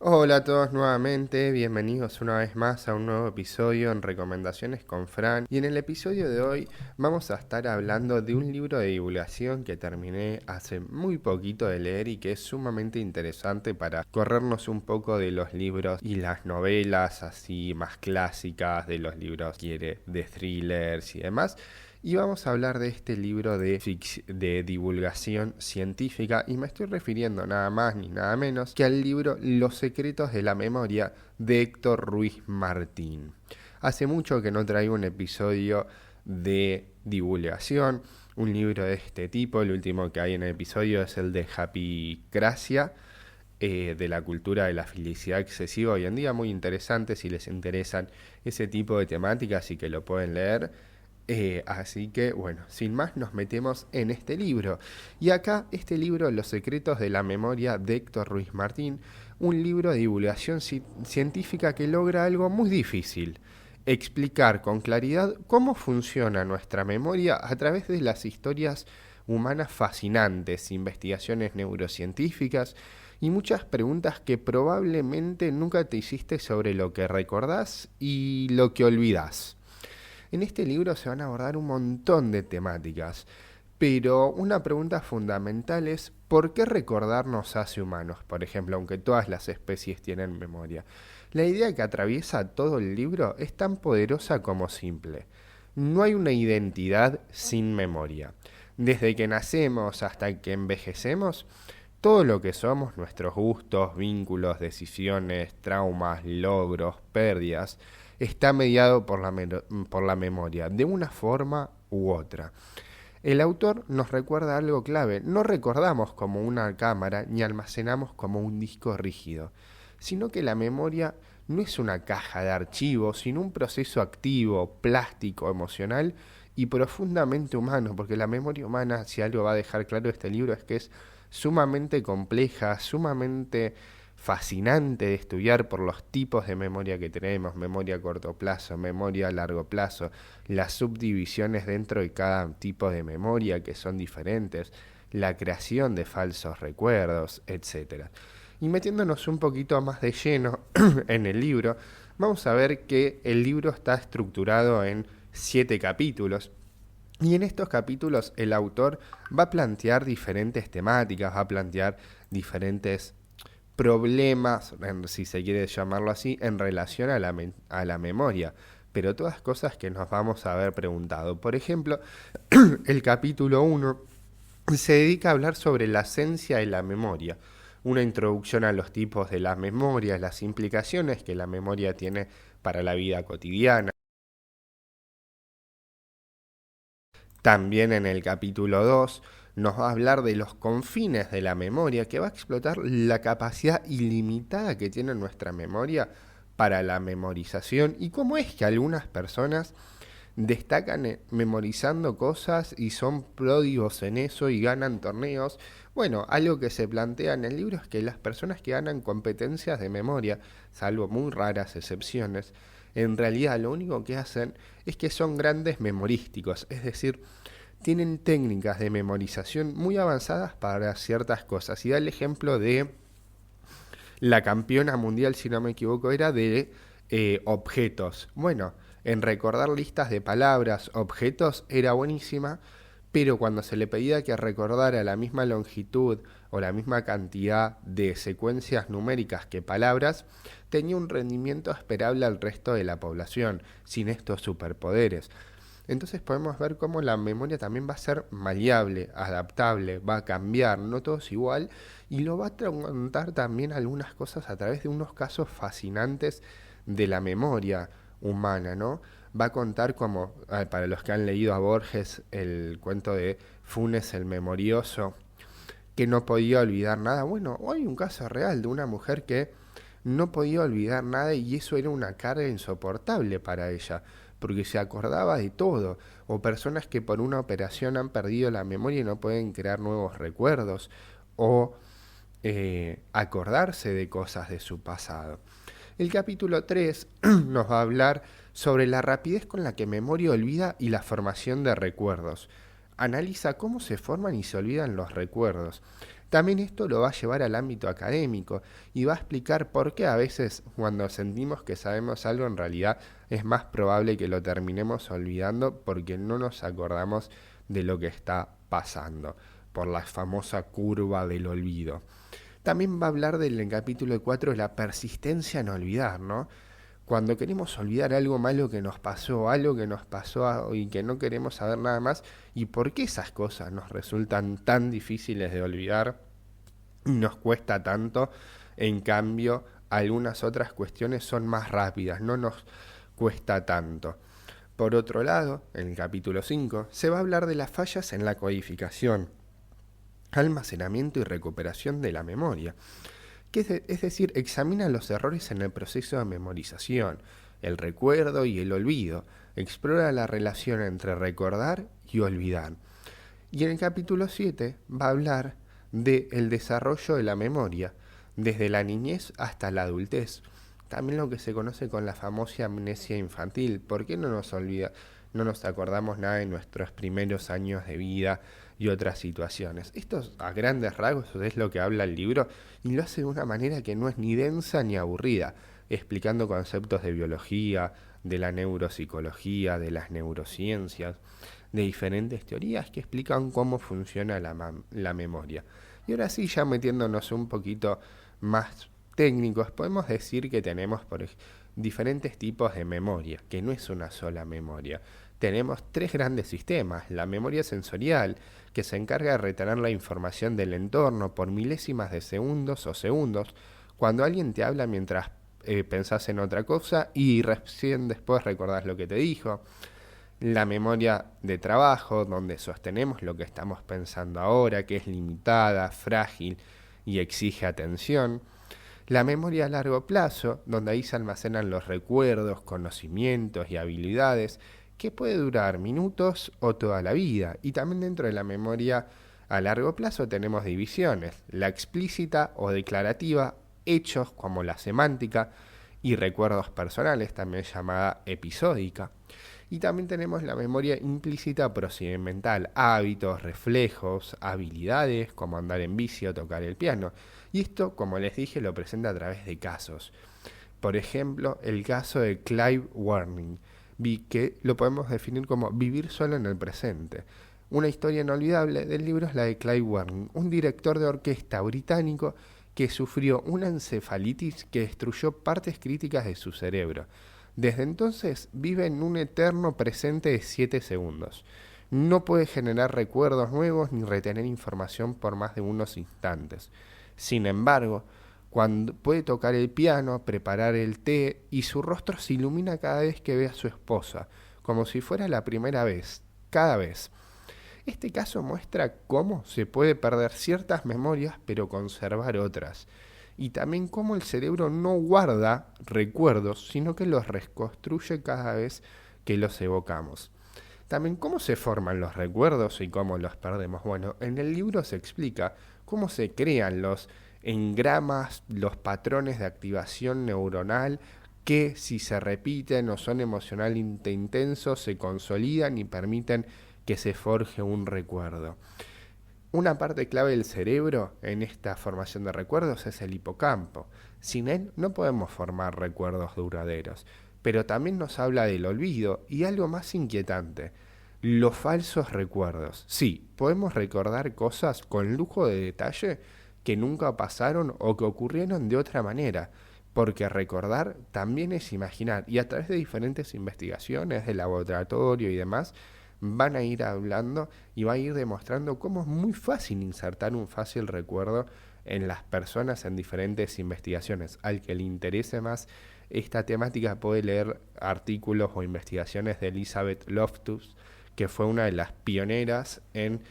Hola a todos nuevamente, bienvenidos una vez más a un nuevo episodio en Recomendaciones con Fran. Y en el episodio de hoy vamos a estar hablando de un libro de divulgación que terminé hace muy poquito de leer y que es sumamente interesante para corrernos un poco de los libros y las novelas así más clásicas, de los libros de thrillers y demás. Y vamos a hablar de este libro de divulgación científica y me estoy refiriendo nada más ni nada menos que al libro Los secretos de la memoria de Héctor Ruiz Martín. Hace mucho que no traigo un episodio de divulgación, un libro de este tipo. El último que hay en el episodio es el de Happycracia, de la cultura de la felicidad excesiva hoy en día, muy interesante si les interesan ese tipo de temáticas y que lo pueden leer. Así que bueno, sin más nos metemos en este libro. Y acá este libro, Los secretos de la memoria de Héctor Ruiz Martín, un libro de divulgación científica que logra algo muy difícil: explicar con claridad cómo funciona nuestra memoria a través de las historias humanas fascinantes, investigaciones neurocientíficas y muchas preguntas que probablemente nunca te hiciste sobre lo que recordás y lo que olvidás. En este libro se van a abordar un montón de temáticas, pero una pregunta fundamental es ¿por qué recordar nos hace humanos? Por ejemplo, aunque todas las especies tienen memoria. La idea que atraviesa todo el libro es tan poderosa como simple. No hay una identidad sin memoria. Desde que nacemos hasta que envejecemos, todo lo que somos, nuestros gustos, vínculos, decisiones, traumas, logros, pérdidas, está mediado por la memoria, de una forma u otra. El autor nos recuerda algo clave: no recordamos como una cámara ni almacenamos como un disco rígido, sino que la memoria no es una caja de archivos, sino un proceso activo, plástico, emocional y profundamente humano, porque la memoria humana, si algo va a dejar claro este libro, es que es sumamente compleja, sumamente fascinante de estudiar por los tipos de memoria que tenemos: memoria a corto plazo, memoria a largo plazo, las subdivisiones dentro de cada tipo de memoria que son diferentes, la creación de falsos recuerdos, etcétera. Y metiéndonos un poquito más de lleno en el libro, vamos a ver que el libro está estructurado en 7 capítulos. Y en estos capítulos el autor va a plantear diferentes temáticas, va a plantear diferentes problemas, si se quiere llamarlo así, en relación a a la memoria, pero todas cosas que nos vamos a haber preguntado. Por ejemplo, el capítulo 1 se dedica a hablar sobre la esencia de la memoria, una introducción a los tipos de la memoria, las implicaciones que la memoria tiene para la vida cotidiana. También en el capítulo 2 nos va a hablar de los confines de la memoria, que va a explotar la capacidad ilimitada que tiene nuestra memoria para la memorización y cómo es que algunas personas destacan memorizando cosas y son pródigos en eso y ganan torneos. Bueno, algo que se plantea en el libro es que las personas que ganan competencias de memoria, salvo muy raras excepciones, en realidad lo único que hacen es que son grandes memorísticos, es decir, tienen técnicas de memorización muy avanzadas para ciertas cosas. Y da el ejemplo de la campeona mundial, si no me equivoco, era de objetos. Bueno, en recordar listas de palabras, objetos, era buenísima, pero cuando se le pedía que recordara la misma longitud o la misma cantidad de secuencias numéricas que palabras, tenía un rendimiento esperable al resto de la población, sin estos superpoderes. Entonces podemos ver cómo la memoria también va a ser maleable, adaptable, va a cambiar, no todo es igual, y lo va a contar también algunas cosas a través de unos casos fascinantes de la memoria humana, ¿no? Va a contar como, para los que han leído a Borges, el cuento de Funes el Memorioso, que no podía olvidar nada. Bueno, hoy hay un caso real de una mujer que no podía olvidar nada y eso era una carga insoportable para ella, porque se acordaba de todo, o personas que por una operación han perdido la memoria y no pueden crear nuevos recuerdos, o acordarse de cosas de su pasado. El capítulo 3 nos va a hablar sobre la rapidez con la que memoria olvida y la formación de recuerdos. Analiza cómo se forman y se olvidan los recuerdos. También esto lo va a llevar al ámbito académico y va a explicar por qué a veces cuando sentimos que sabemos algo en realidad es más probable que lo terminemos olvidando porque no nos acordamos de lo que está pasando, por la famosa curva del olvido. También va a hablar del en capítulo 4 la persistencia en olvidar, ¿no? Cuando queremos olvidar algo malo que nos pasó, algo que nos pasó y que no queremos saber nada más, y por qué esas cosas nos resultan tan difíciles de olvidar, nos cuesta tanto, en cambio, algunas otras cuestiones son más rápidas, no nos cuesta tanto. Por otro lado, en el capítulo 5, se va a hablar de las fallas en la codificación, almacenamiento y recuperación de la memoria, es decir, examina los errores en el proceso de memorización, el recuerdo y el olvido, explora la relación entre recordar y olvidar. Y en el capítulo 7 va a hablar del desarrollo de la memoria, desde la niñez hasta la adultez, también lo que se conoce con la famosa amnesia infantil. ¿Por qué no nos acordamos nada de nuestros primeros años de vida y otras situaciones? Esto a grandes rasgos es lo que habla el libro y lo hace de una manera que no es ni densa ni aburrida, explicando conceptos de biología, de la neuropsicología, de las neurociencias, de diferentes teorías que explican cómo funciona la memoria. Y ahora sí, ya metiéndonos un poquito más técnicos, podemos decir que tenemos diferentes tipos de memoria, que no es una sola memoria. Tenemos tres grandes sistemas: la memoria sensorial, que se encarga de retener la información del entorno por milésimas de segundos o segundos, cuando alguien te habla mientras pensás en otra cosa y recién después recordás lo que te dijo. La memoria de trabajo, donde sostenemos lo que estamos pensando ahora, que es limitada, frágil y exige atención. La memoria a largo plazo, donde ahí se almacenan los recuerdos, conocimientos y habilidades, que puede durar minutos o toda la vida. Y también dentro de la memoria a largo plazo tenemos divisiones: la explícita o declarativa, hechos como la semántica, y recuerdos personales, también llamada episódica. Y también tenemos la memoria implícita procedimental, hábitos, reflejos, habilidades como andar en bici o tocar el piano. Y esto, como les dije, lo presenta a través de casos. Por ejemplo, el caso de Clive Warning, que lo podemos definir como vivir solo en el presente. Una historia inolvidable del libro es la de Clive Warning, un director de orquesta británico que sufrió una encefalitis que destruyó partes críticas de su cerebro. Desde entonces vive en un eterno presente de 7 segundos. No puede generar recuerdos nuevos ni retener información por más de unos instantes. Sin embargo, cuando puede tocar el piano, preparar el té, y su rostro se ilumina cada vez que ve a su esposa, como si fuera la primera vez, cada vez. Este caso muestra cómo se puede perder ciertas memorias pero conservar otras, y también cómo el cerebro no guarda recuerdos, sino que los reconstruye cada vez que los evocamos. También cómo se forman los recuerdos y cómo los perdemos. Bueno, en el libro se explica cómo se crean los engramas, los patrones de activación neuronal que, si se repiten o son emocionalmente intensos, se consolidan y permiten que se forje un recuerdo. Una parte clave del cerebro en esta formación de recuerdos es el hipocampo. Sin él no podemos formar recuerdos duraderos. Pero también nos habla del olvido y algo más inquietante: los falsos recuerdos. Sí, podemos recordar cosas con lujo de detalle que nunca pasaron o que ocurrieron de otra manera, porque recordar también es imaginar, y a través de diferentes investigaciones de laboratorio y demás, van a ir hablando y va a ir demostrando cómo es muy fácil insertar un fácil recuerdo en las personas en diferentes investigaciones. Al que le interese más esta temática puede leer artículos o investigaciones de Elizabeth Loftus, que fue una de las pioneras en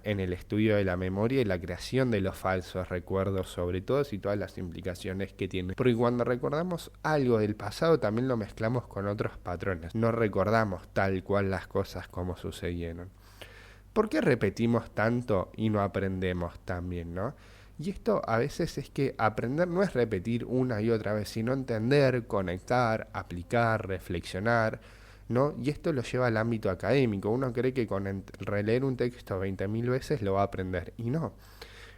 el estudio de la memoria y la creación de los falsos recuerdos, sobre todo, y todas las implicaciones que tiene. Porque cuando recordamos algo del pasado también lo mezclamos con otros patrones. No recordamos tal cual las cosas como sucedieron. ¿Por qué repetimos tanto y no aprendemos tan bien, no? Y esto a veces es que aprender no es repetir una y otra vez, sino entender, conectar, aplicar, reflexionar, ¿no? Y esto lo lleva al ámbito académico. Uno cree que con releer un texto 20.000 veces lo va a aprender, y no.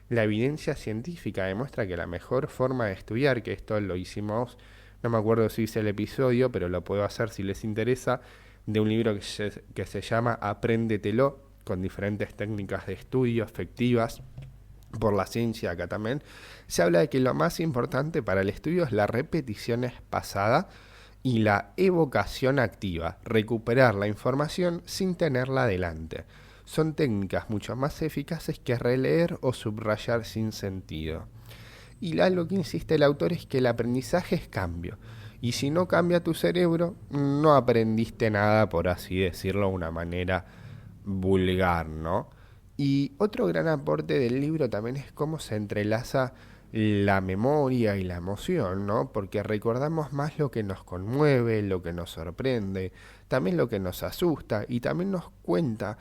La evidencia científica demuestra que la mejor forma de estudiar, que esto lo hicimos, no me acuerdo si hice el episodio, pero lo puedo hacer si les interesa, de un libro que se llama Apréndetelo, con diferentes técnicas de estudio efectivas por la ciencia acá también. Se habla de que lo más importante para el estudio es la repetición espacada y la evocación activa, recuperar la información sin tenerla delante. Son técnicas mucho más eficaces que releer o subrayar sin sentido. Y algo que insiste el autor es que el aprendizaje es cambio. Y si no cambia tu cerebro, no aprendiste nada, por así decirlo de una manera vulgar, ¿no? Y otro gran aporte del libro también es cómo se entrelaza la memoria y la emoción, ¿no? Porque recordamos más lo que nos conmueve, lo que nos sorprende, también lo que nos asusta y también nos cuenta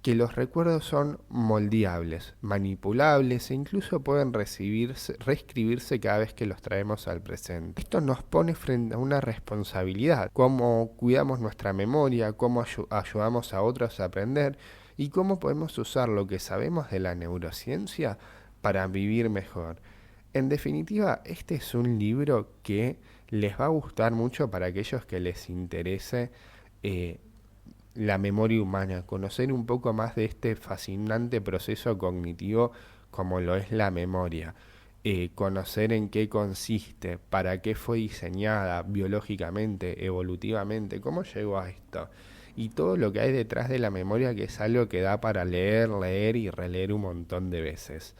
que los recuerdos son moldeables, manipulables e incluso pueden reescribirse cada vez que los traemos al presente. Esto nos pone frente a una responsabilidad, cómo cuidamos nuestra memoria, cómo ayudamos a otros a aprender y cómo podemos usar lo que sabemos de la neurociencia para vivir mejor. En definitiva, este es un libro que les va a gustar mucho para aquellos que les interese la memoria humana, conocer un poco más de este fascinante proceso cognitivo como lo es la memoria, conocer en qué consiste, para qué fue diseñada biológicamente, evolutivamente, cómo llegó a esto, y todo lo que hay detrás de la memoria, que es algo que da para leer y releer un montón de veces.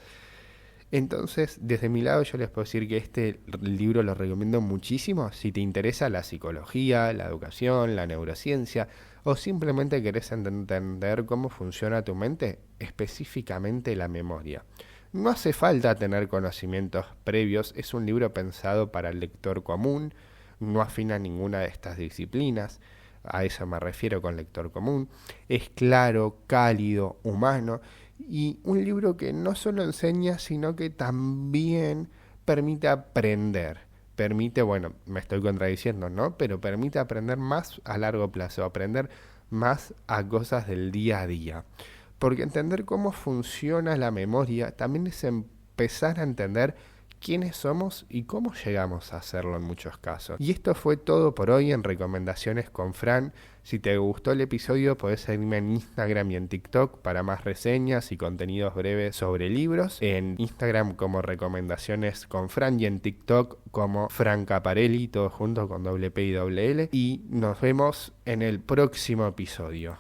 Entonces, desde mi lado yo les puedo decir que este libro lo recomiendo muchísimo si te interesa la psicología, la educación, la neurociencia o simplemente querés entender cómo funciona tu mente, específicamente la memoria. No hace falta tener conocimientos previos, es un libro pensado para el lector común, no afina a ninguna de estas disciplinas, a eso me refiero con lector común, es claro, cálido, humano y un libro que no solo enseña, sino que también permite aprender. Permite, bueno, me estoy contradiciendo, ¿no? Pero permite aprender más a largo plazo, aprender más a cosas del día a día. Porque entender cómo funciona la memoria también es empezar a entender quiénes somos y cómo llegamos a hacerlo en muchos casos. Y esto fue todo por hoy en Recomendaciones con Fran. Si te gustó el episodio, podés seguirme en Instagram y en TikTok para más reseñas y contenidos breves sobre libros. En Instagram como Recomendaciones con Fran y en TikTok como Fran Caparelli, todo junto con doble P y doble L. Y nos vemos en el próximo episodio.